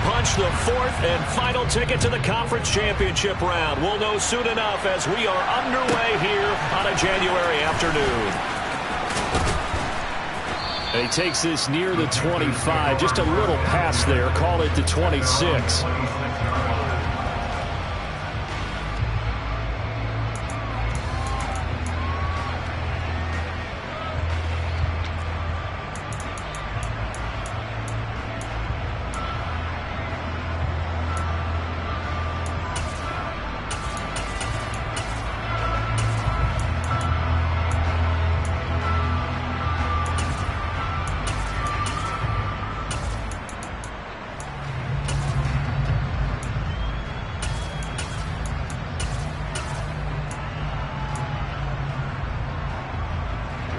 punch the fourth and final ticket to the conference championship round. We'll know soon enough as we are underway here on a January afternoon. And he takes this near the 25. Just a little pass there. Call it the 26.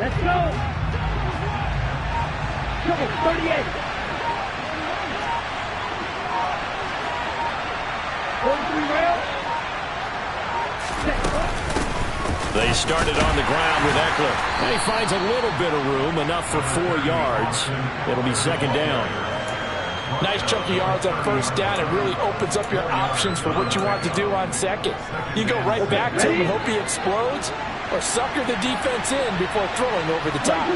Let's go. Triple 38. 43 rail. They started on the ground with Eckler. And he finds a little bit of room, enough for 4 yards. It'll be second down. Nice chunk of yards on first down. It really opens up your options for what you want to do on second. You go right back to him and hope he explodes, or sucker the defense in before throwing over the top.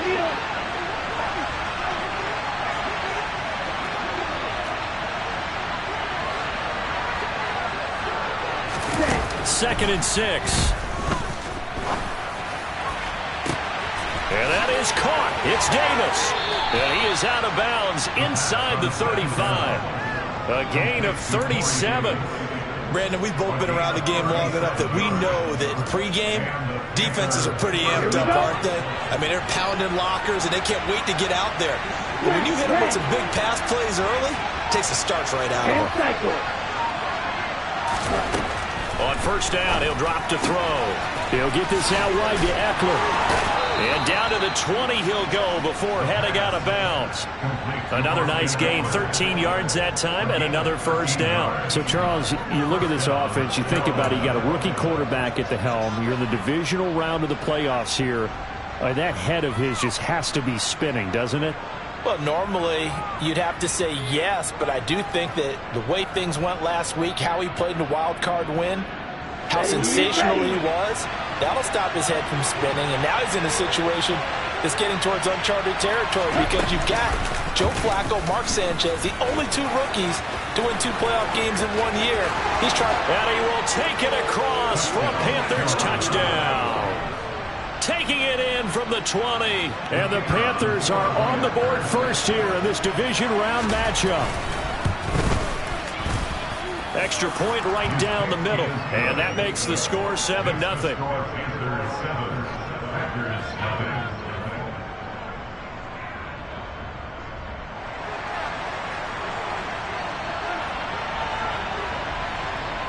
Second and 6. And that is caught. It's Davis. And he is out of bounds inside the 35. A gain of 37. Brandon, we've both been around the game long enough that we know that in pregame, defenses are pretty amped up, aren't they? I mean, they're pounding lockers, and they can't wait to get out there. But when you hit them with some big pass plays early, it takes the starch right out of them. On first down, he'll drop to throw. He'll get this out wide to Eckler. And down to the 20 he'll go before heading out of bounds. Another nice gain, 13 yards that time, and another first down. So, Charles, you look at this offense, you think about it, you got a rookie quarterback at the helm. You're in the divisional round of the playoffs here. That head of his just has to be spinning, doesn't it? Well, normally you'd have to say yes, but I do think that the way things went last week, how he played in the wild card win, how sensational he was, that'll stop his head from spinning. And now he's in a situation that's getting towards uncharted territory because you've got Joe Flacco, Mark Sanchez, the only 2 rookies to win 2 playoff games in 1 year. He's trying. And he will take it across for a Panthers touchdown. Taking it in from the 20. And the Panthers are on the board first here in this division round matchup. Extra point right down the middle. And that makes the score 7-0.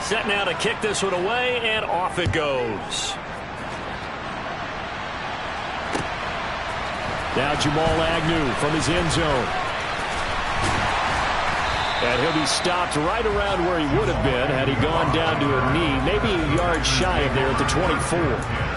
Set now to kick this one away, and off it goes. Now Jamal Agnew from his end zone. And he'll be stopped right around where he would have been had he gone down to a knee, maybe a yard shy of there at the 24.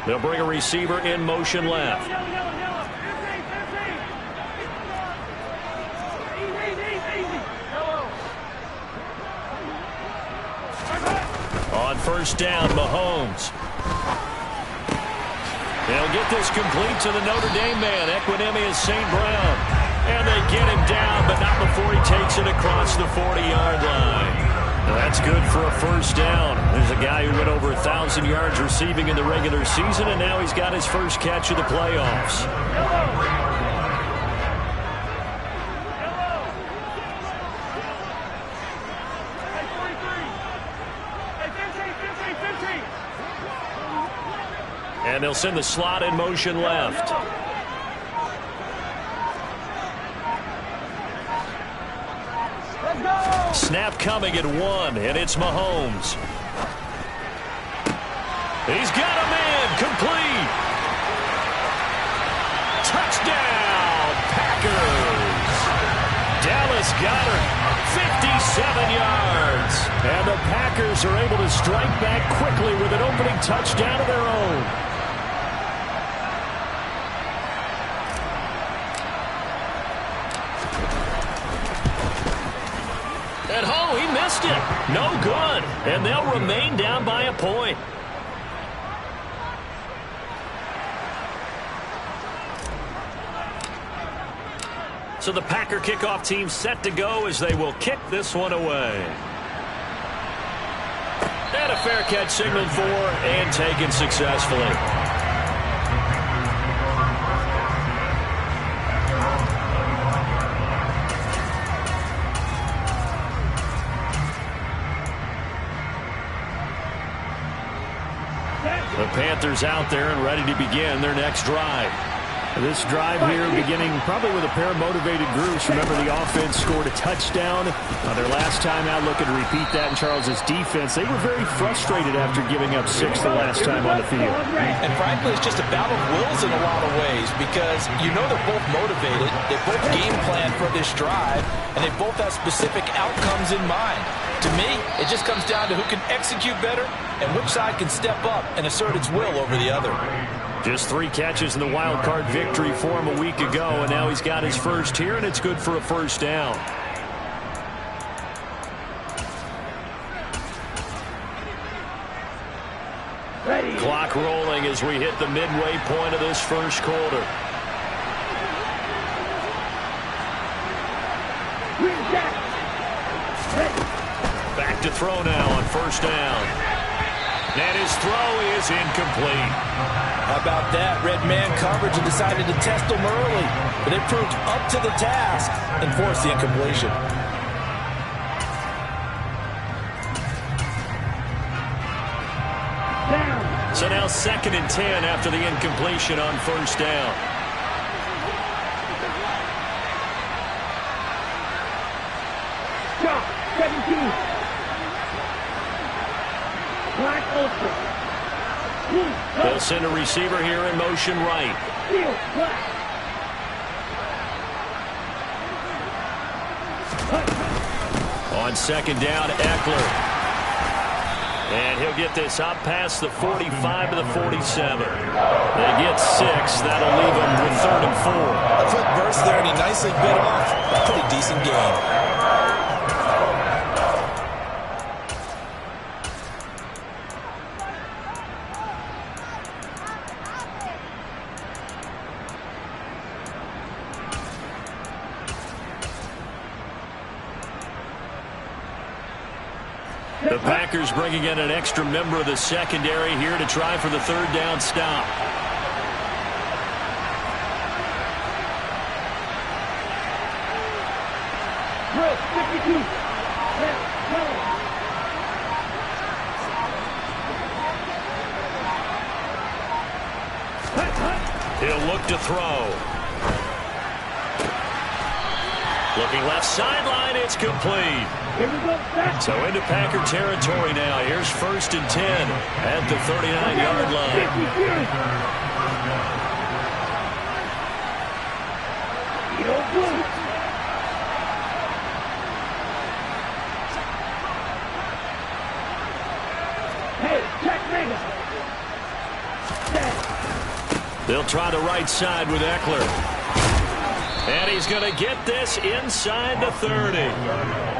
They'll bring a receiver in motion left. On first down, Mahomes. They'll get this complete to the Notre Dame man, Equinemius St. Brown. And they get him down, but not before he takes it across the 40-yard line. That's good for a first down. There's a guy who went over 1,000 yards receiving in the regular season, and now he's got his first catch of the playoffs. And they'll send the slot in motion left. Snap coming at 1, and it's Mahomes. He's got a man, complete. Touchdown, Packers. Dallas Goedert, 57 yards. And the Packers are able to strike back quickly with an opening touchdown of their own. At home, he missed it. No good. And they'll remain down by a point. So the Packer kickoff team set to go as they will kick this one away. And a fair catch signaled for and taken successfully. The Panthers out there and ready to begin their next drive. This drive here beginning probably with a pair of motivated groups. Remember, the offense scored a touchdown. Their last time out, looking to repeat that in Charles's defense. They were very frustrated after giving up 6 the last time on the field. And frankly, it's just a battle of wills in a lot of ways because you know they're both motivated. They both game plan for this drive, and they both have specific outcomes in mind. To me, it just comes down to who can execute better and which side can step up and assert its will over the other. Just 3 catches in the wild card victory for him a week ago, and now he's got his first here, and it's good for a first down. Ready. Clock rolling as we hit the midway point of this first quarter. Green jack. Ready. Back to throw now on first down. And his throw is incomplete. How about that? Red man coverage and decided to test him early. But it proved up to the task and forced the incompletion. Down. So now 2nd and 10 after the incompletion on first down. Shot. 17. Black ultra. They'll send a receiver here in motion right. Field. Black. On 2nd down, Eckler. And he'll get this up past the 45 to the 47. They get 6. That'll leave them with 3rd and 4. A quick burst there, and he nicely bit off a pretty decent gain. The Packers bringing in an extra member of the secondary here to try for the 3rd down stop. Drill. 52. He'll look to throw. Looking left sideline, it's complete. Here we go. Set. So into Packer territory now. Here's 1st and 10 at the 39-yard line. 50 Yo, blue. Hey, check nigga. Set. They'll try the right side with Eckler. And he's going to get this inside the 30.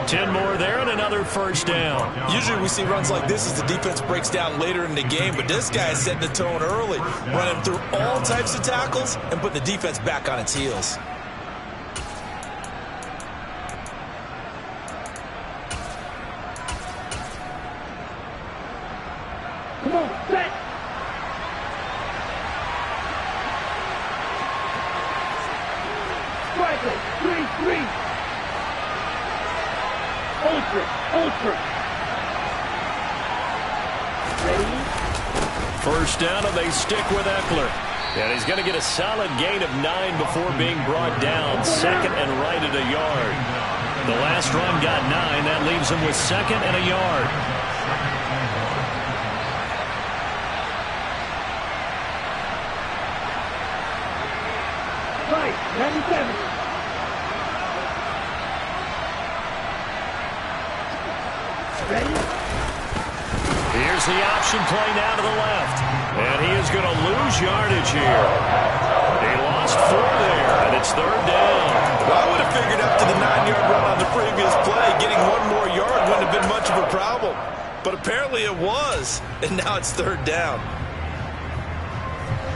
10 more there and another first down. Usually we see runs like this as the defense breaks down later in the game, but this guy is setting the tone early, running through all types of tackles and putting the defense back on its heels. Come on, set. Striker, 3-3. Ultra. Ready? First down, and they stick with Eckler. And he's going to get a solid gain of 9 before being brought down. 2nd and right at a yard. The last run got 9. That leaves him with 2nd and a yard. Right, 97. Ready? Here's the option play now to the left. And he is going to lose yardage here. He lost 4 there, and it's 3rd down. Well, I would have figured up to the 9-yard run on the previous play. Getting 1 more yard wouldn't have been much of a problem. But apparently it was, and now it's 3rd down.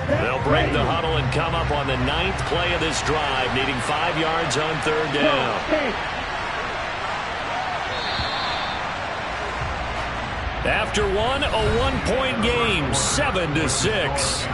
They'll break the huddle and come up on the 9th play of this drive, needing 5 yards on 3rd down. After one, a 1-point game, 7-6.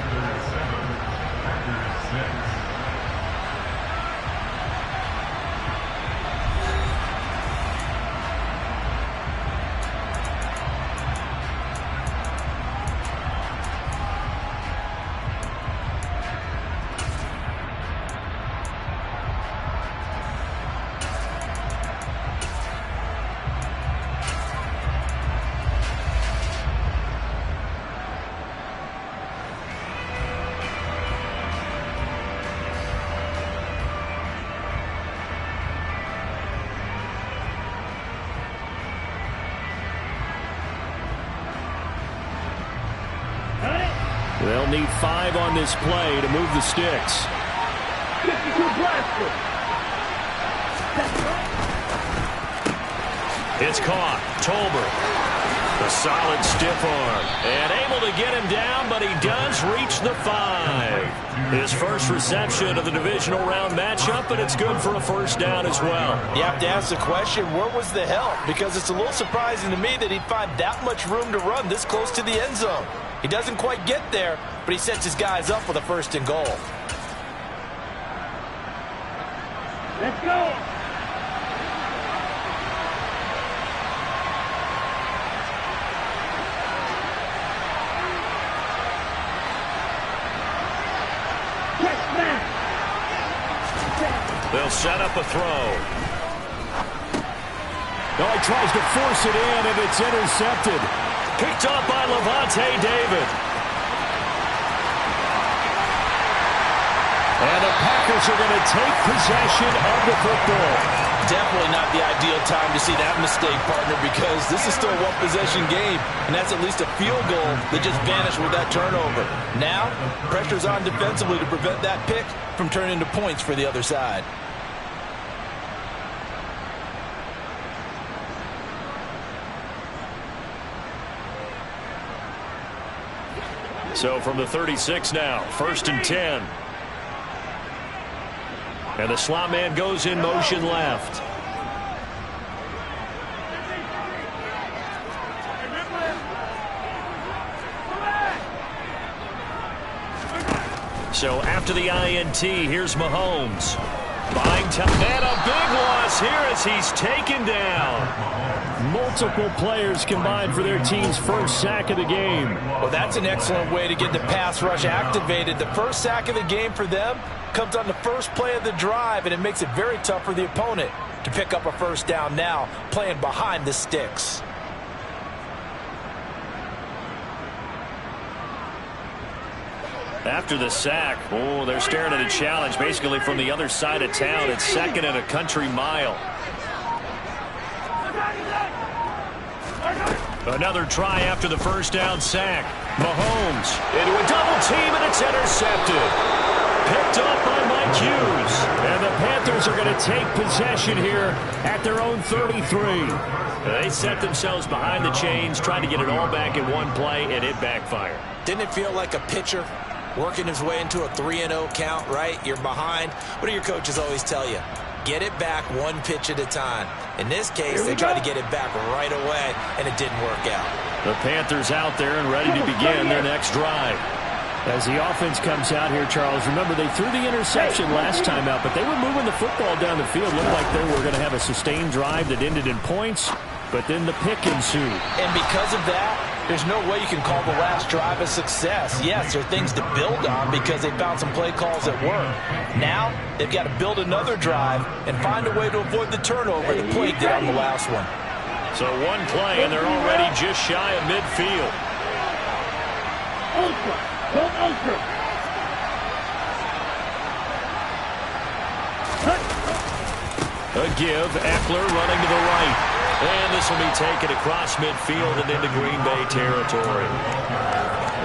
They'll need 5 on this play to move the sticks. 52 blaster. It's caught. Tolbert. A solid stiff arm. And able to get him down, but he does reach the 5. His first reception of the divisional round matchup, and it's good for a 1st down as well. You have to ask the question, where was the help? Because it's a little surprising to me that he'd find that much room to run this close to the end zone. He doesn't quite get there, but he sets his guys up with a 1st and goal. Let's go. They'll set up a throw. Oh, he tries to force it in, and it's intercepted. Picked up by Levante David. And the Packers are going to take possession of the football. Definitely not the ideal time to see that mistake, partner, because this is still a one-possession game, and that's at least a field goal that just vanished with that turnover. Now, pressure's on defensively to prevent that pick from turning into points for the other side. So from the 36 now, 1st and 10. And the slot man goes in motion left. So after the INT, here's Mahomes. Buying time. And a big loss here as he's taken down. Multiple players combined for their team's 1st sack of the game. Well, that's an excellent way to get the pass rush activated. The 1st sack of the game for them comes on the 1st play of the drive, and it makes it very tough for the opponent to pick up a 1st down now, playing behind the sticks. After the sack, oh, they're staring at a challenge basically from the other side of town. It's 2nd and a country mile. Another try after the 1st down sack. Mahomes into a double team, and it's intercepted. Picked up by Mike Hughes. And the Panthers are going to take possession here at their own 33. They set themselves behind the chains, trying to get it all back in one play, and it backfired. Didn't it feel like a pitcher working his way into a 3-0 count, right? You're behind. What do your coaches always tell you? Get it back 1 pitch at a time. In this case, they tried to get it back right away, and it didn't work out. The Panthers out there and ready to begin their next drive. As the offense comes out here, Charles, remember they threw the interception last time out, but they were moving the football down the field. Looked like they were going to have a sustained drive that ended in points, but then the pick ensued. And because of that, There's no way you can call the last drive a success. Yes, there are things to build on because they found some play calls that work. Now, they've got to build another drive and find a way to avoid the turnover that plagued it on the last one. So one play, and they're already just shy of midfield. Ultra. Go ultra. A give. Eckler running to the right. And this will be taken across midfield and into Green Bay territory.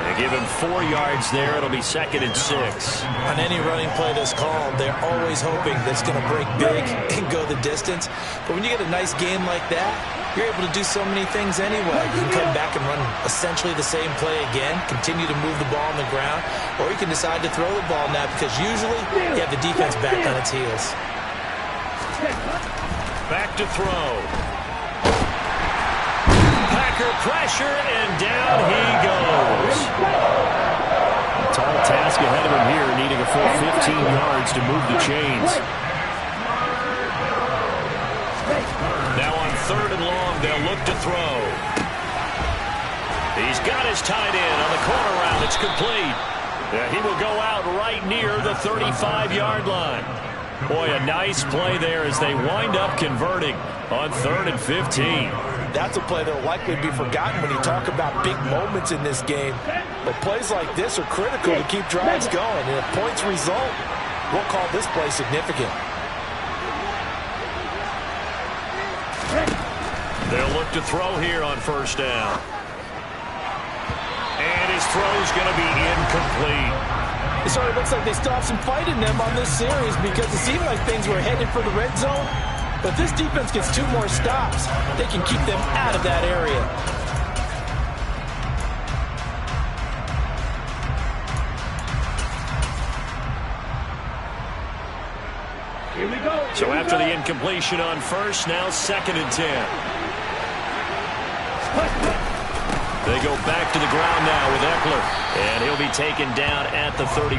They give him 4 yards there. It'll be 2nd and 6. On any running play that's called, they're always hoping that it's going to break big and go the distance. But when you get a nice game like that, you're able to do so many things anyway. You can come back and run essentially the same play again, continue to move the ball on the ground, or you can decide to throw the ball now because usually you have the defense back on its heels. Back to throw. Packer pressure, and down he goes. A tall task ahead of him here, needing a full 15 yards to move the chains. Now on 3rd and long, they'll look to throw. He's got his tight end on the corner route. It's complete. He will go out right near the 35-yard line. Boy, a nice play there as they wind up converting on 3rd and 15. That's a play that will likely be forgotten when you talk about big moments in this game. But plays like this are critical to keep drives going. And if points result, we'll call this play significant. They'll look to throw here on 1st down. And his throw's going to be incomplete. It sort of looks like they still have some fight in them on this series because it seemed like things were headed for the red zone. But if this defense gets 2 more stops, they can keep them out of that area. Here we go. So after the incompletion on 1st, now 2nd and 10. They go back to the ground now with Eckler, and he'll be taken down at the 34.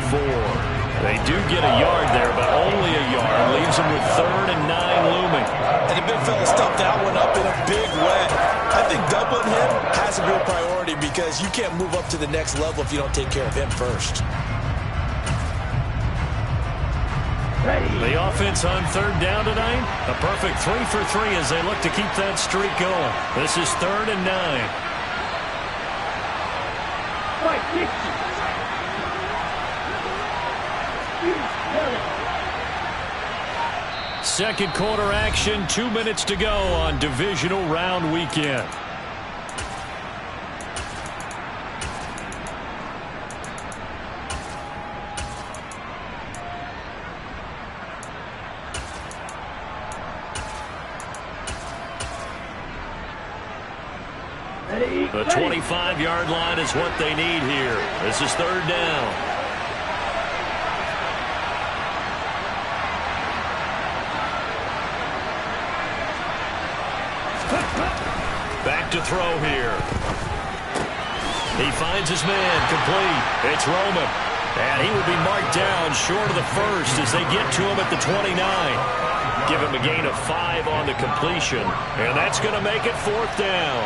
They do get a yard there, but only a yard. Leaves them with 3rd and 9 looming. And the big fella stuffed that one up in a big way. I think doubling him has to be a priority because you can't move up to the next level if you don't take care of him first. The offense on 3rd down tonight, a perfect 3 for 3 as they look to keep that streak going. This is 3rd and 9. Second quarter action, 2 minutes to go on divisional round weekend. The 25-yard line is what they need here. This is 3rd down. Back to throw here. He finds his man complete. It's Roman. And he will be marked down short of the 1st as they get to him at the 29. Give him a gain of 5 on the completion. And that's going to make it 4th down.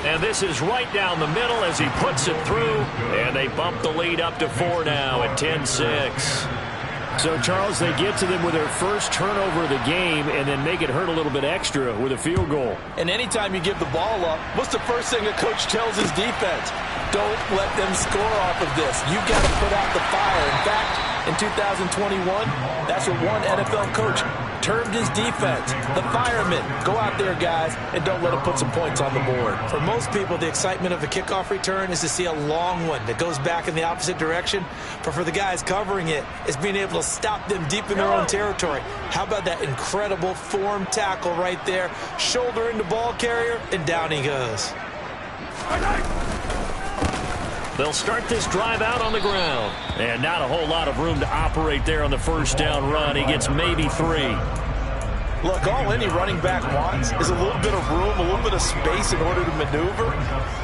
And this is right down the middle as he puts it through. And they bump the lead up to 4 now at 10-6. So, Charles, they get to them with their first turnover of the game and then make it hurt a little bit extra with a field goal. And anytime you give the ball up, what's the first thing a coach tells his defense? Don't let them score off of this. You've got to put out the fire. In fact, in 2021, that's what one NFL coach termed his defense, the firemen. Go out there, guys, and don't let them put some points on the board. For most people, the excitement of a kickoff return is to see a long one that goes back in the opposite direction. But for the guys covering it, it's being able to stop them deep in their own territory. How about that incredible form tackle right there? Shoulder into ball carrier, and down he goes. They'll start this drive out on the ground. And not a whole lot of room to operate there on the 1st down run. He gets maybe 3. Look, all any running back wants is a little bit of room, a little bit of space in order to maneuver,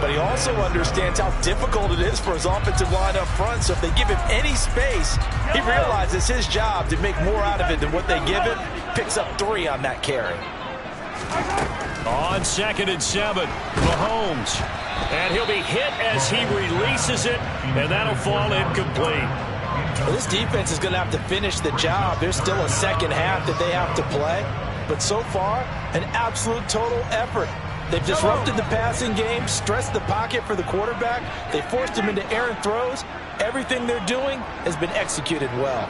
but he also understands how difficult it is for his offensive line up front, so if they give him any space, he realizes his job to make more out of it than what they give him, picks up 3 on that carry. On 2nd and 7, Mahomes. And he'll be hit as he releases it, and that'll fall incomplete. Well, this defense is going to have to finish the job. There's still a second half that they have to play. But so far, an absolute total effort. They've disrupted the passing game, stressed the pocket for the quarterback. They forced him into errant throws. Everything they're doing has been executed well.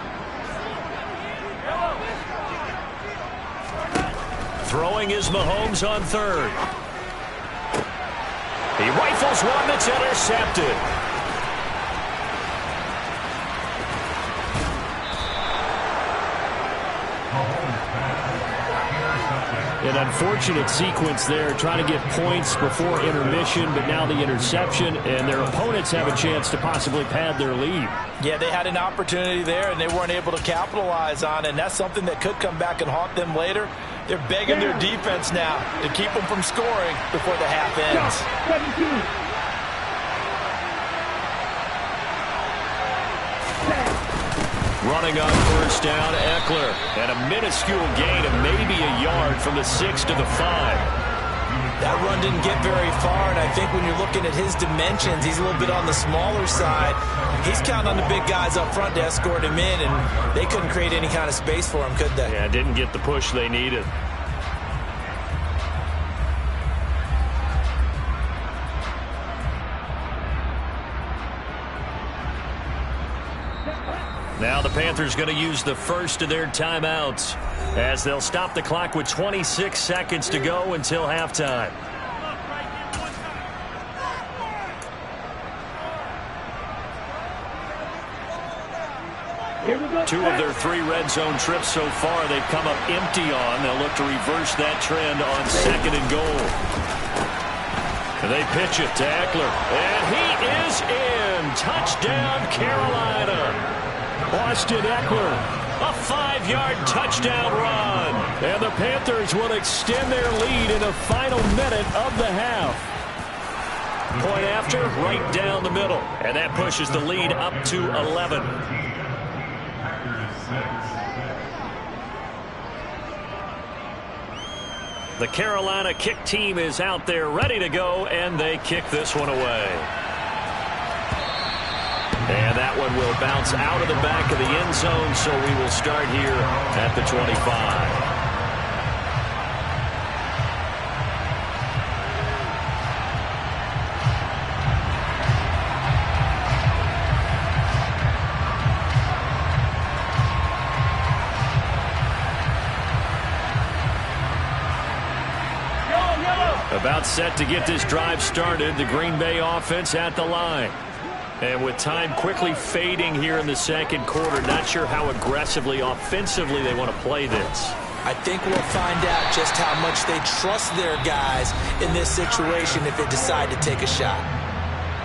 Throwing is Mahomes on 3rd. He rifles one that's intercepted. An unfortunate sequence there, trying to get points before intermission, but now the interception, and their opponents have a chance to possibly pad their lead. Yeah, they had an opportunity there, and they weren't able to capitalize on it, and that's something that could come back and haunt them later. They're begging their defense now to keep them from scoring before the half ends. 17. Running on 1st down, Eckler. And a minuscule gain of maybe a yard from the 6 to the 5. That run didn't get very far, and I think when you're looking at his dimensions, he's a little bit on the smaller side. He's counting on the big guys up front to escort him in, and they couldn't create any kind of space for him, could they? Yeah, didn't get the push they needed. Now the Panthers going to use the first of their timeouts as they'll stop the clock with 26 seconds to go until halftime. Two of their 3 red zone trips so far they've come up empty on. They'll look to reverse that trend on 2nd and goal. They pitch it to Eckler, and he is in. Touchdown, Carolina. Austin Eckler. A 5-yard touchdown run. And the Panthers will extend their lead in the final minute of the half. Point after, right down the middle. And that pushes the lead up to 11. The Carolina kick team is out there ready to go, and they kick this one away. And that one will bounce out of the back of the end zone, so we will start here at the 25. About set to get this drive started, the Green Bay offense at the line. And with time quickly fading here in the 2nd quarter, not sure how aggressively, offensively they want to play this. I think we'll find out just how much they trust their guys in this situation if they decide to take a shot.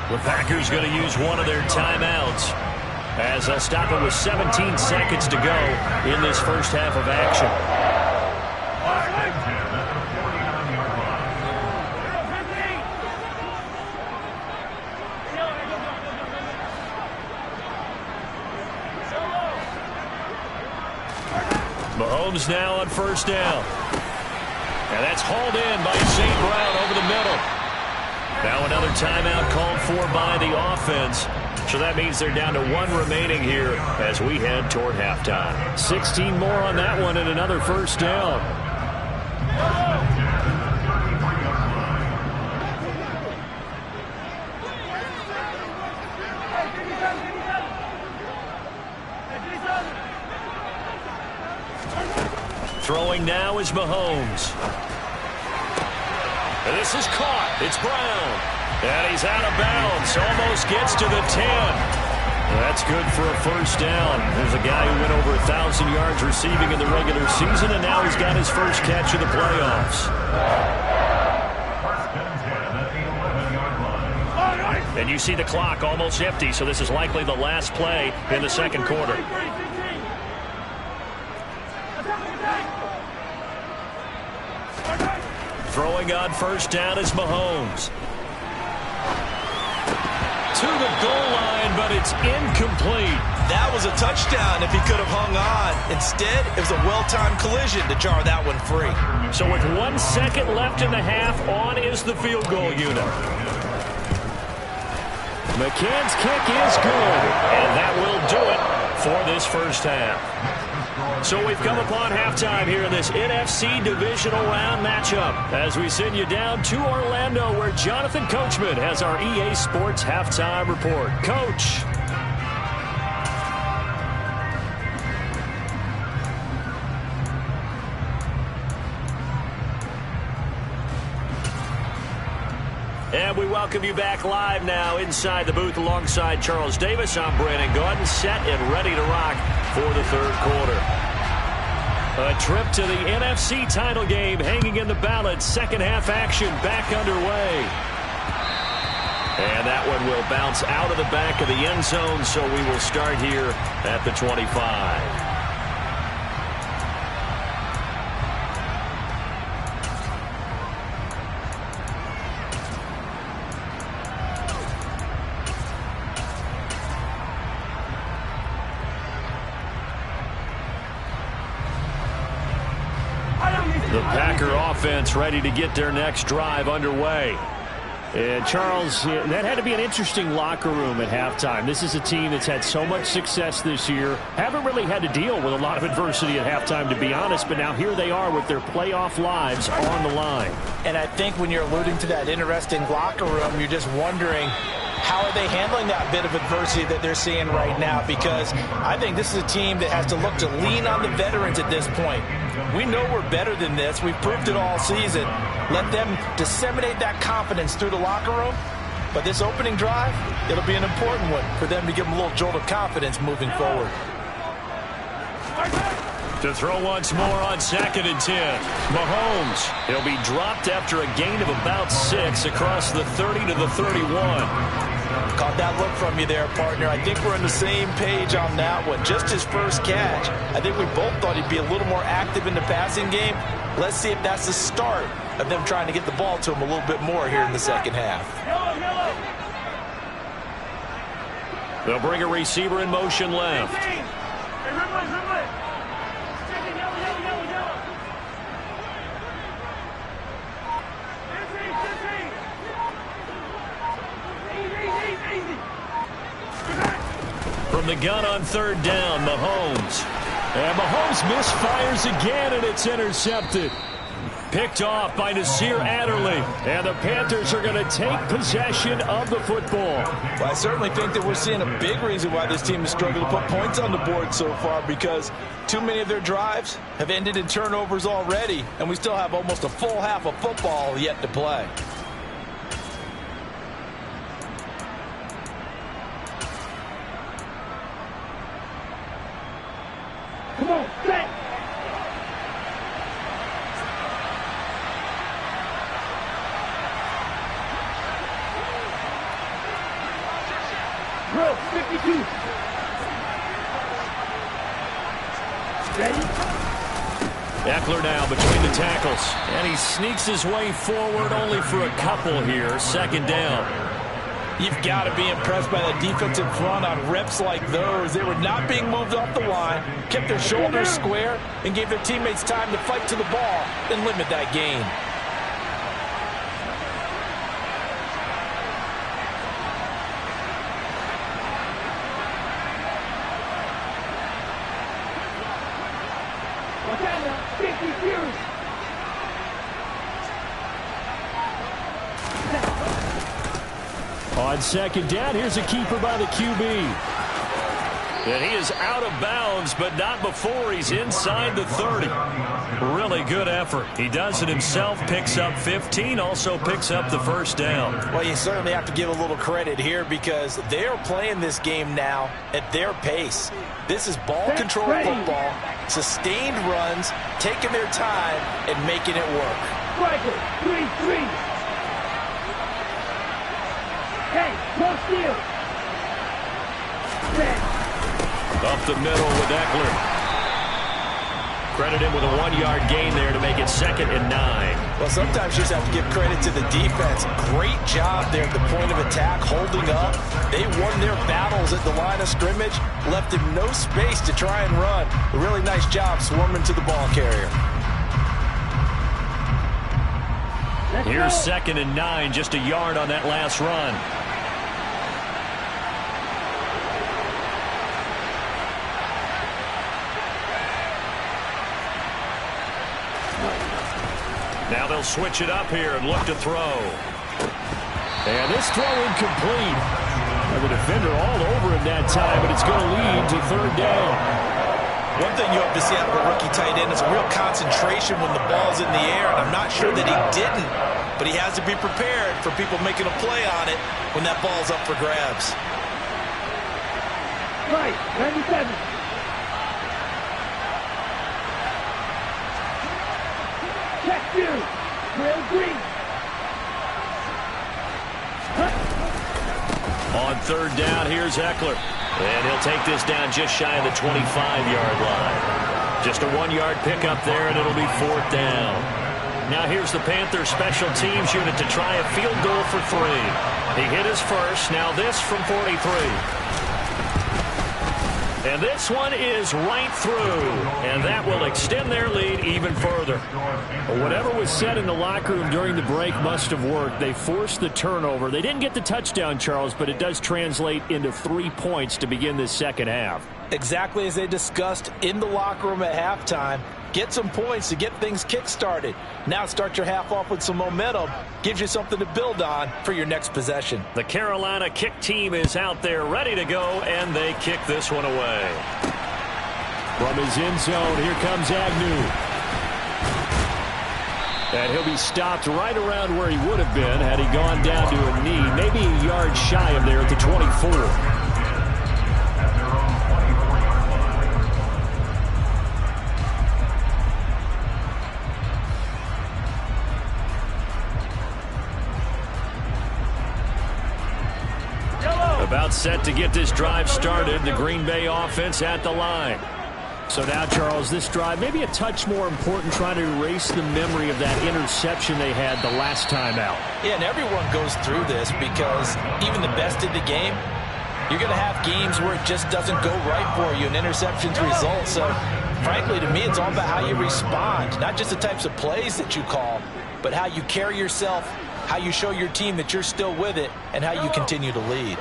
The Packers going to use one of their timeouts as they'll stop it with 17 seconds to go in this first half of action. Mahomes now on 1st down. And that's hauled in by St. Brown over the middle. Now another timeout called for by the offense. So that means they're down to 1 remaining here as we head toward halftime. 16 more on that one and another 1st down. Throwing now is Mahomes. And this is caught. It's Brown. And he's out of bounds. Almost gets to the 10. That's good for a 1st down. There's a guy who went over 1,000 yards receiving in the regular season, and now he's got his first catch of the playoffs. And you see the clock almost empty, so this is likely the last play in the 2nd quarter. throwing on first down is Mahomes. To the goal line, but it's incomplete. That was a touchdown if he could have hung on. Instead, it was a well-timed collision to jar that one free. So with 1 second left in the half, on is the field goal unit. McCann's kick is good, and that will do it for this first half. So we've come upon halftime here in this NFC Divisional Round matchup as we send you down to Orlando where Jonathan Coachman has our EA Sports Halftime Report. Coach. And we welcome you back live now inside the booth alongside Charles Davis. I'm Brandon Gaudin, set and ready to rock for the third quarter. A trip to the NFC title game hanging in the balance. Second half action back underway. And that one will bounce out of the back of the end zone, so we will start here at the 25. The Packer offense ready to get their next drive underway. And Charles, that had to be an interesting locker room at halftime. This is a team that's had so much success this year. Haven't really had to deal with a lot of adversity at halftime, to be honest. But now here they are with their playoff lives on the line. And I think when you're alluding to that interesting locker room, you're just wondering, how are they handling that bit of adversity that they're seeing right now? Because I think this is a team that has to look to lean on the veterans at this point. We know we're better than this. We've proved it all season. Let them disseminate that confidence through the locker room. But this opening drive, it'll be an important one for them to give them a little jolt of confidence moving forward. To throw once more on 2nd and 10. Mahomes, he'll be dropped after a gain of about 6 across the 30 to the 31. Caught that look from you there, partner. I think we're on the same page on that one. Just his first catch. I think we both thought he'd be a little more active in the passing game. Let's see if that's the start of them trying to get the ball to him a little bit more here in the second half. They'll bring a receiver in motion left. From the gun on 3rd down, Mahomes. And Mahomes misfires again, and it's intercepted. Picked off by Nasir Adderley. And the Panthers are going to take possession of the football. Well, I certainly think that we're seeing a big reason why this team has struggled to put points on the board so far, because too many of their drives have ended in turnovers already, and we still have almost a full half of football yet to play. Come on, set. Drill 52. Ready? Eckler now between the tackles. And he sneaks his way forward only for a couple here. 2nd down. You've got to be impressed by that defensive front on reps like those. They were not being moved off the line, kept their shoulders square, and gave their teammates time to fight to the ball and limit that gain. Watch out now. 50 years. On 2nd down, here's a keeper by the QB. And he is out of bounds, but not before he's inside the 30. Really good effort. He does it himself, picks up 15, also picks up the first down. Well, you certainly have to give a little credit here because they're playing this game now at their pace. This is ball control football, sustained runs, taking their time, and making it work. Striker 3-3. Hey, cross field. Up the middle with Eckler. Credit him with a 1-yard gain there to make it 2nd and 9. Well, sometimes you just have to give credit to the defense. Great job there at the point of attack, holding up. They won their battles at the line of scrimmage, left him no space to try and run. A really nice job swarming to the ball carrier. Here's 2nd and 9, just a yard on that last run. Now they'll switch it up here and look to throw. And this throw incomplete. The defender all over him that time, but it's going to lead to 3rd down. One thing you have to see out of a rookie tight end is a real concentration when the ball's in the air, and I'm not sure that he didn't, but he has to be prepared for people making a play on it when that ball's up for grabs. Right, 97. Check 2. Trail green. On 3rd down, here's Eckler. And he'll take this down just shy of the 25-yard line. Just a 1-yard pickup there, and it'll be 4th down. Now here's the Panthers special teams unit to try a field goal for 3. He hit his first. Now this from 43. And this one is right through, and that will extend their lead even further. Whatever was said in the locker room during the break must have worked. They forced the turnover. They didn't get the touchdown, Charles, but it does translate into 3 points to begin this second half. Exactly as they discussed in the locker room at halftime. Get some points to get things kick-started. Now start your half off with some momentum. Gives you something to build on for your next possession. The Carolina kick team is out there ready to go, and they kick this one away. From his end zone, here comes Agnew. And he'll be stopped right around where he would have been had he gone down to a knee, maybe a yard shy of there at the 24. About set to get this drive started. The Green Bay offense at the line. So now, Charles, this drive maybe a touch more important, trying to erase the memory of that interception they had the last time out. Yeah, and everyone goes through this because even the best in the game, you're going to have games where it just doesn't go right for you, and interceptions result. So, frankly, to me, it's all about how you respond, not just the types of plays that you call, but how you carry yourself, how you show your team that you're still with it, and how you continue to lead.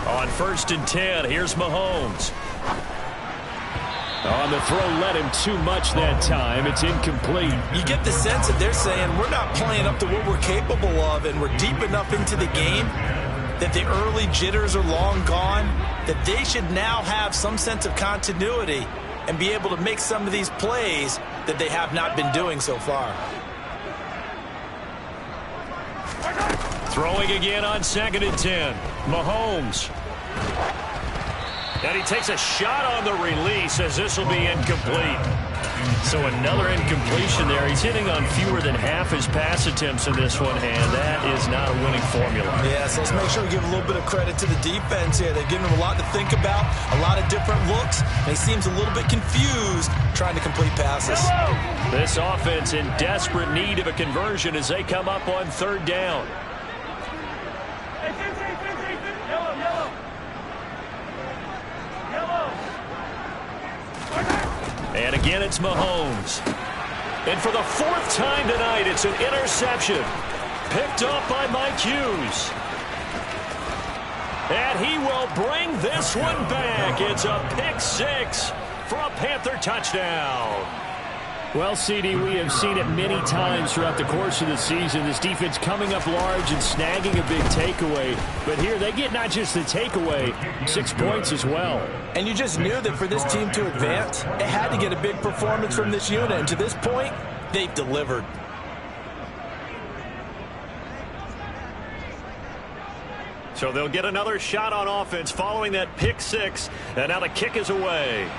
On 1st and 10, here's Mahomes. On the throw, led him too much that time. It's incomplete. You get the sense that they're saying we're not playing up to what we're capable of, and we're deep enough into the game that the early jitters are long gone, that they should now have some sense of continuity and be able to make some of these plays that they have not been doing so far. Throwing again on 2nd and 10. Mahomes. And he takes a shot on the release as this will be incomplete. So another incompletion there. He's hitting on fewer than half his pass attempts in this one, and that is not a winning formula. Yeah, so let's make sure we give a little bit of credit to the defense here. They're giving him a lot to think about, a lot of different looks, and he seems a little bit confused trying to complete passes. This offense in desperate need of a conversion as they come up on 3rd down. And again, it's Mahomes. And for the 4th time tonight, it's an interception. Picked up by Mike Hughes. And he will bring this one back. It's a pick 6 for a Panther touchdown. Well, CD, we have seen it many times throughout the course of the season. This defense coming up large and snagging a big takeaway. But here they get not just the takeaway, 6 points as well. And you just knew that for this team to advance, it had to get a big performance from this unit. And to this point, they've delivered. So they'll get another shot on offense following that pick 6. And now the kick is away.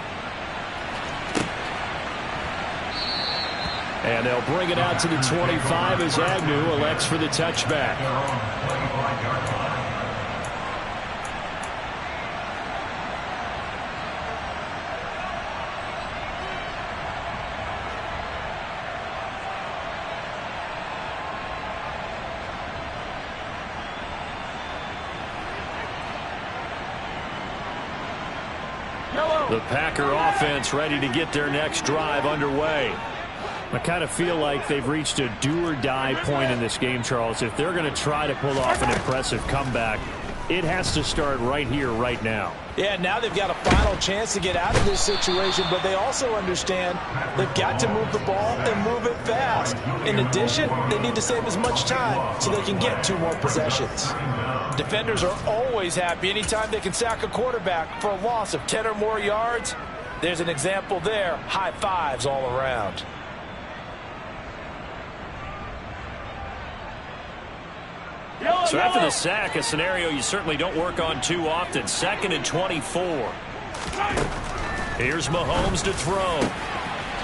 And they'll bring it out to the 25 as Agnew elects for the touchback. The Packer offense ready to get their next drive underway. I kind of feel like they've reached a do-or-die point in this game, Charles. If they're going to try to pull off an impressive comeback, it has to start right here, right now. Yeah, now they've got a final chance to get out of this situation, but they also understand they've got to move the ball and move it fast. In addition, they need to save as much time so they can get 2 more possessions. Defenders are always happy anytime they can sack a quarterback for a loss of 10 or more yards. There's an example there. High fives all around. So after the sack, a scenario you certainly don't work on too often. 2nd and 24. Here's Mahomes to throw.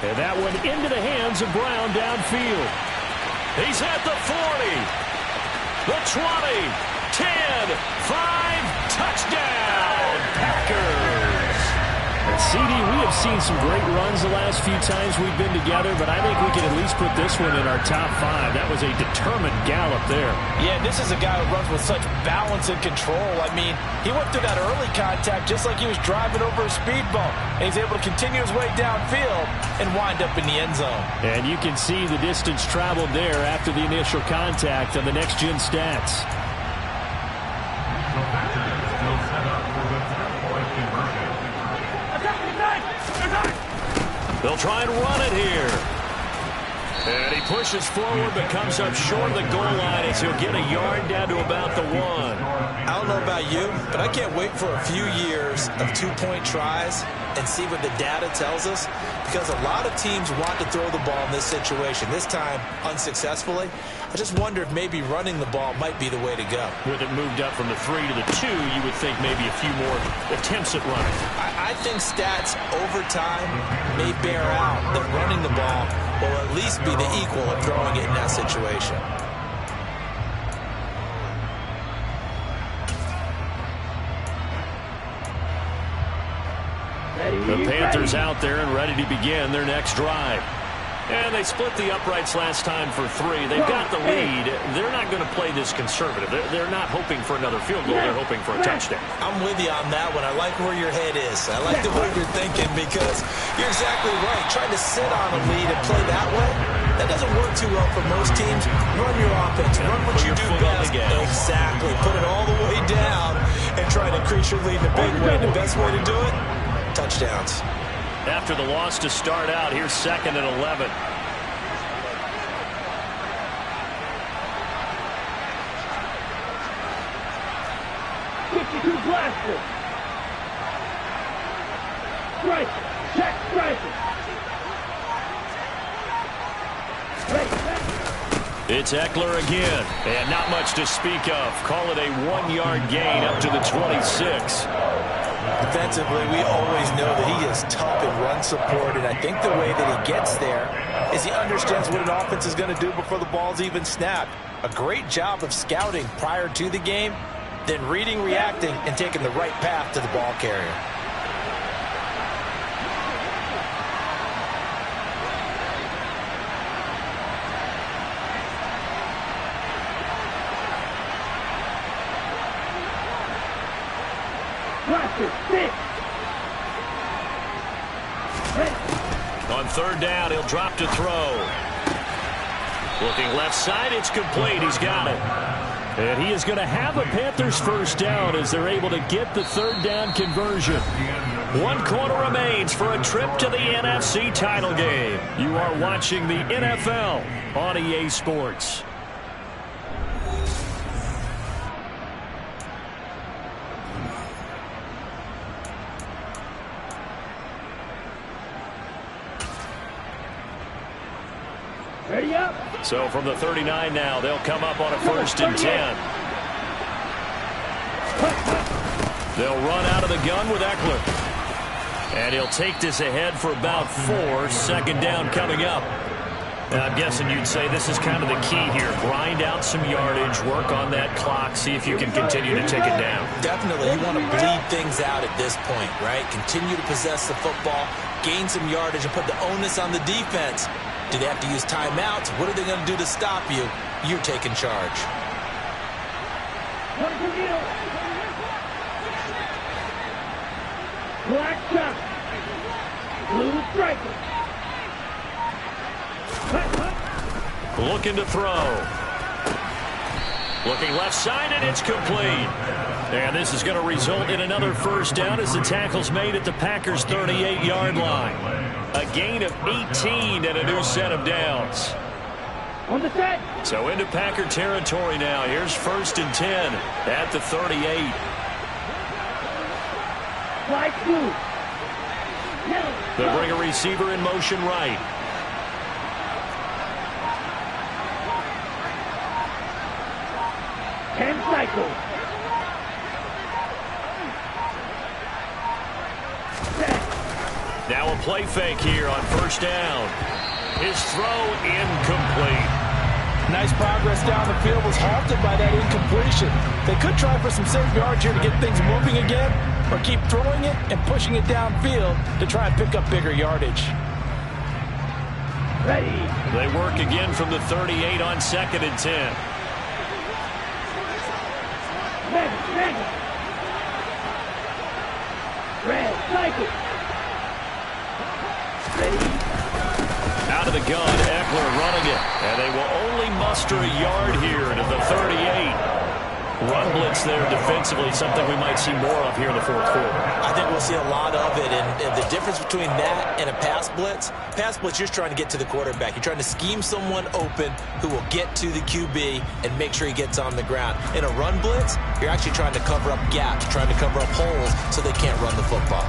And that one into the hands of Brown downfield. He's at the 40. The 20. 10. 5. Touchdown. Packers. And CD, we have seen some great runs the last few times we've been together, but I think we can at least put this one in our top 5. That was a determined gallop there. Yeah, this is a guy who runs with such balance and control. I mean, he went through that early contact just like he was driving over a speed bump. And he's able to continue his way downfield and wind up in the end zone. And you can see the distance traveled there after the initial contact on the next-gen stats. They'll try and run it here. And he pushes forward but comes up short of the goal line as he'll get a yard down to about the 1. I don't know about you, but I can't wait for a few years of 2-point tries and see what the data tells us, because a lot of teams want to throw the ball in this situation, this time unsuccessfully. I just wonder if maybe running the ball might be the way to go. With it moved up from the 3 to the 2, you would think maybe a few more attempts at running. I think stats over time may bear out that running the ball will at least be the equal of throwing it in that situation. The Panthers out there and ready to begin their next drive. And they split the uprights last time for 3. They've got the lead. They're not going to play this conservative. They're not hoping for another field goal. They're hoping for a touchdown. I'm with you on that one. I like where your head is. I like the way you're thinking, because you're exactly right. Trying to sit on a lead and play that way, that doesn't work too well for most teams. Run your offense. Run what you do best. Exactly. Put it all the way down and try to increase your lead in a big way. The best way to do it, touchdowns. After the loss to start out, here's 2nd and 11. Blaster. Strike. Check striker. It's Eckler again. And not much to speak of. Call it a 1-yard gain up to the 26. Defensively, we always know that he is tough in run support, and I think the way that he gets there is he understands what an offense is going to do before the ball's even snapped. A great job of scouting prior to the game, then reading, reacting, and taking the right path to the ball carrier. On 3rd down, he'll drop to throw. Looking left side, it's complete. He's got it. And he is going to have a Panthers first down as they're able to get the 3rd down conversion. 1 quarter remains for a trip to the NFC title game. You are watching the NFL on EA Sports. Ready up. So from the 39 now, they'll come up on a 1st and 10. They'll run out of the gun with Eckler. And he'll take this ahead for about 4. 2nd down coming up. And I'm guessing you'd say this is kind of the key here. Grind out some yardage, work on that clock, see if you can continue to take it down. Definitely. You want to bleed things out at this point, right? Continue to possess the football, gain some yardage, and put the onus on the defense. Do they have to use timeouts? What are they going to do to stop you? You're taking charge. Black shot. Blue striker. Looking to throw. Looking left side, and it's complete. And this is going to result in another first down as the tackle's made at the Packers' 38-yard line. A gain of 18 and a new set of downs. On the set. So into Packer territory now. Here's 1st and 10 at the 38. Flight blue. They'll bring a receiver in motion right. Ten cycles. Now a play fake here on 1st down. His throw incomplete. Nice progress down the field was halted by that incompletion. They could try for some safe yards here to get things moving again, or keep throwing it and pushing it downfield to try and pick up bigger yardage. Ready. They work again from the 38 on 2nd and 10. Red cycle. Out of the gun, Eckler running it. And they will only muster a yard here to the 38. Run blitz there defensively, something we might see more of here in the 4th quarter. I think we'll see a lot of it, and the difference between that and a pass blitz, you're just trying to get to the quarterback. You're trying to scheme someone open who will get to the QB and make sure he gets on the ground. In a run blitz, you're actually trying to cover up gaps, trying to cover up holes so they can't run the football.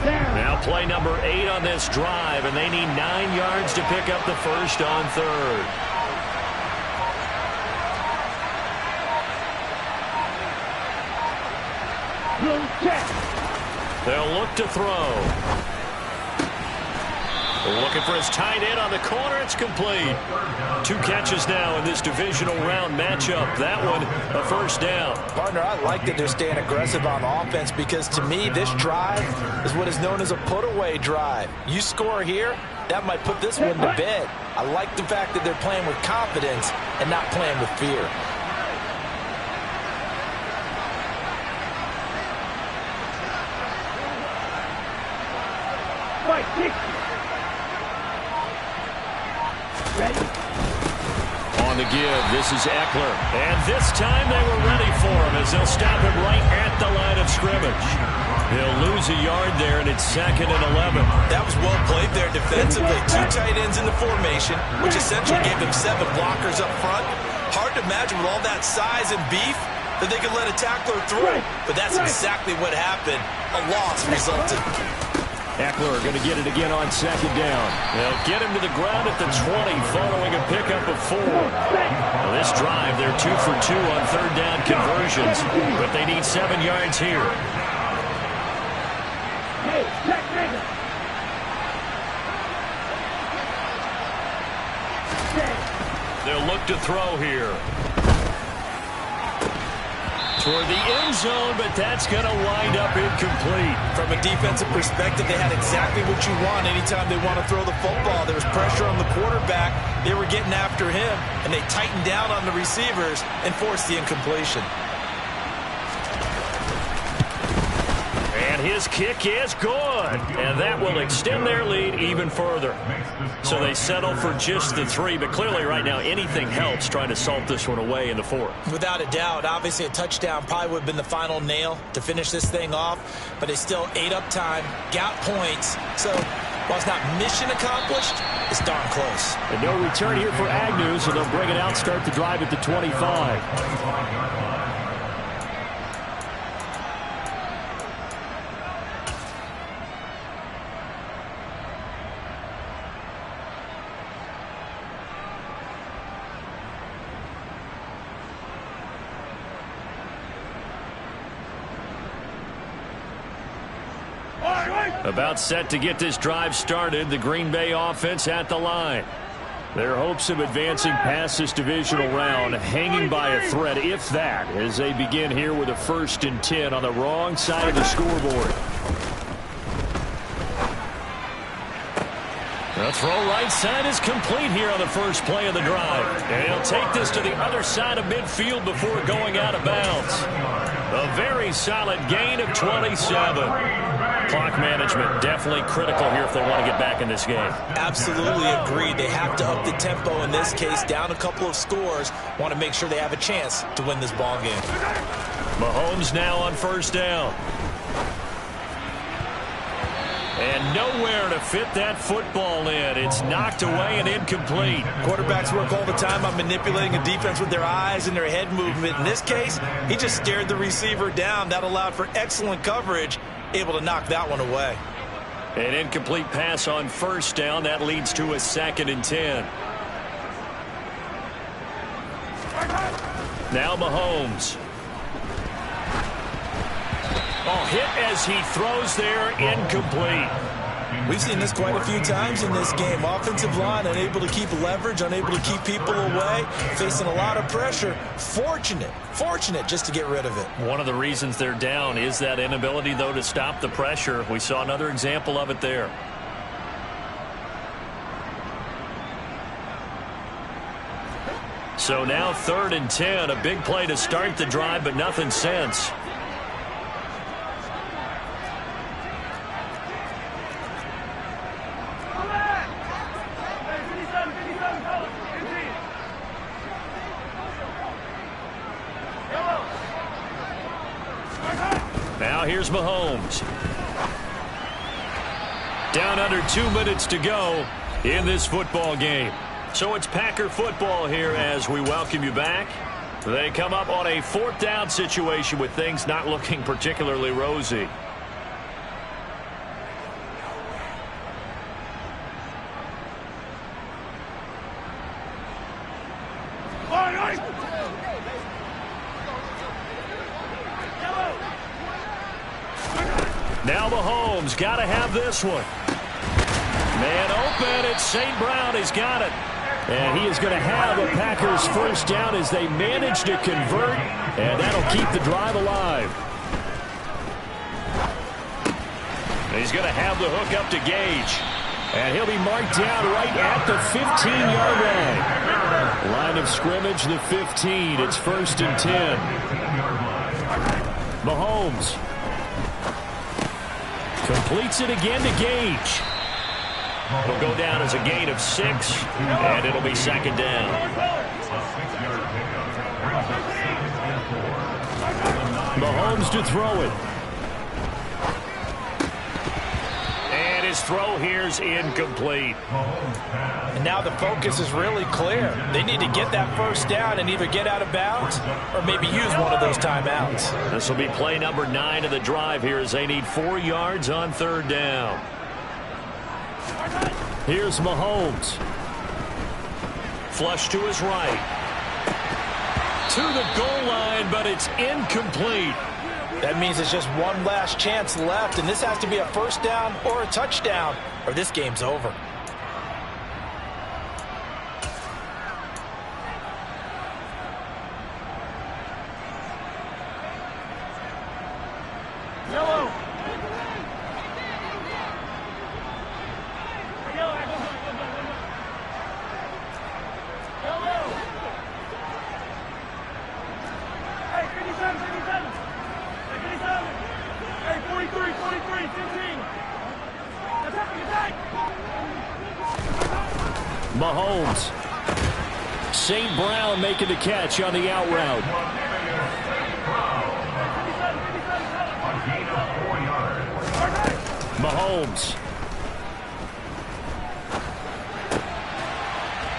Now play number 8 on this drive, and they need 9 yards to pick up the first on 3rd. They'll look to throw. Looking for his tight end on the corner. It's complete. 2 catches now in this divisional round matchup. That one, a first down. Partner, I like that they're staying aggressive on offense because, to me, this drive is what is known as a put-away drive. You score here, that might put this one to bed. I like the fact that they're playing with confidence and not playing with fear. On the give, this is Eckler. And this time they were ready for him as they'll stop him right at the line of scrimmage. He'll lose a yard there, and it's 2nd and 11. That was well played there defensively. 2 tight ends in the formation, which essentially gave them 7 blockers up front. Hard to imagine with all that size and beef that they could let a tackler through. But that's exactly what happened. A loss resulted. Eckler going to get it again on 2nd down. They'll get him to the ground at the 20 following a pickup of 4. Now this drive, they're 2 for 2 on 3rd down conversions, but they need 7 yards here. They'll look to throw here. Toward the end zone, but that's going to wind up incomplete. From a defensive perspective, they had exactly what you want anytime they want to throw the football. There was pressure on the quarterback. They were getting after him, and they tightened down on the receivers and forced the incompletion. And his kick is good. And that will extend their lead even further. So they settle for just the 3. But clearly right now anything helps trying to salt this one away in the 4th. Without a doubt. Obviously a touchdown probably would have been the final nail to finish this thing off. But they still ate up time, got points. So while it's not mission accomplished, it's darn close. And no return here for Agnew, so they'll bring it out, start the drive at the 25. About set to get this drive started, the Green Bay offense at the line. Their hopes of advancing past this divisional round hanging by a thread, if that, as they begin here with a 1st and 10 on the wrong side of the scoreboard. The throw right side is complete here on the first play of the drive. And he'll take this to the other side of midfield before going out of bounds. A very solid gain of 27. Clock management definitely critical here if they want to get back in this game. Absolutely agreed. They have to up the tempo in this case, down a couple of scores. Want to make sure they have a chance to win this ball game. Mahomes now on first down. And nowhere to fit that football in. It's knocked away and incomplete. Quarterbacks work all the time on manipulating a defense with their eyes and their head movement. In this case, he just stared the receiver down. That allowed for excellent coverage, able to knock that one away. An incomplete pass on first down. That leads to a 2nd and 10. Now Mahomes. Oh, hit as he throws there, incomplete. We've seen this quite a few times in this game. Offensive line unable to keep leverage, unable to keep people away, facing a lot of pressure. Fortunate just to get rid of it. One of the reasons they're down is that inability, though, to stop the pressure. We saw another example of it there. So now 3rd and 10, a big play to start the drive, but nothing since. Now here's Mahomes. Down under 2 minutes to go in this football game. So it's Packer football here as we welcome you back. They come up on a 4th down situation with things not looking particularly rosy. Now Mahomes got to have this one. Man open, it's St. Brown. He's got it. And he is going to have a Packers first down as they manage to convert, and that'll keep the drive alive. He's going to have the hook up to Gage. And he'll be marked down right at the 15-yard line. Line of scrimmage, the 15. It's 1st and 10. Mahomes completes it again to Gage. It'll go down as a gain of 6, and it'll be 2nd down. Mahomes to throw it. And his throw here's incomplete. And now the focus is really clear. They need to get that first down and either get out of bounds or maybe use one of those timeouts. This will be play number 9 of the drive here as they need 4 yards on 3rd down. Here's Mahomes. Flush to his right. To the goal line, but it's incomplete. That means it's just one last chance left, and this has to be a first down or a touchdown, or this game's over. Mahomes. St. Brown making the catch on the out route. Mahomes.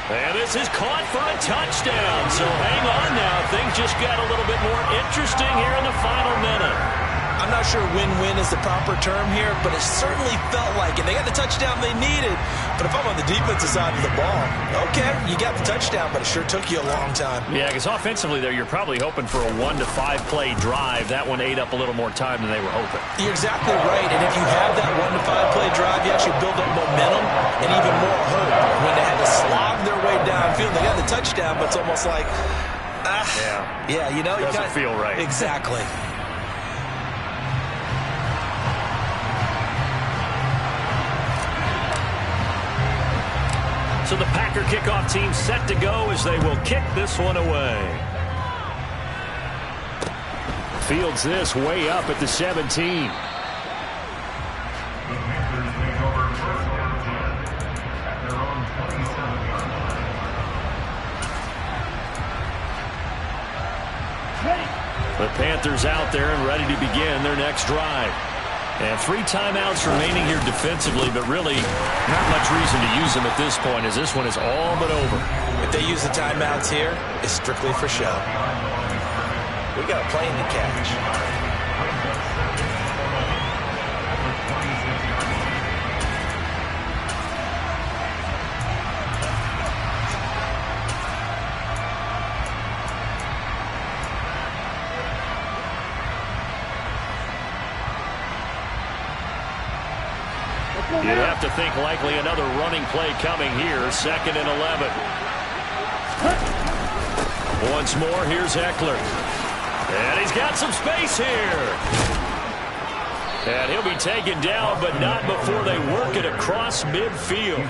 And this is caught for a touchdown. So hang on now. Things just got a little bit more interesting here in the final minute. I'm not sure win-win is the proper term here, but it certainly felt like it. They got the touchdown they needed, but if I'm on the defensive side of the ball, okay, you got the touchdown, but it sure took you a long time. Yeah, because offensively there, you're probably hoping for a 1 to 5 play drive. That one ate up a little more time than they were hoping. You're exactly right, and if you have that 1 to 5 play drive, you actually build up momentum and even more hope. When they had to slog their way downfield, they got the touchdown, but it's almost like, yeah, you know, it doesn't feel right. Exactly. So the Packer kickoff team set to go as they will kick this one away. Fields this way up at the 17. The Panthers out there and ready to begin their next drive. And 3 timeouts remaining here defensively, but really not much reason to use them at this point as this one is all but over. If they use the timeouts here, it's strictly for show. We got a plane to catch. You'd have to think likely another running play coming here. 2nd and 11. Once more, here's Eckler. And he's got some space here. And he'll be taken down, but not before they work it across midfield.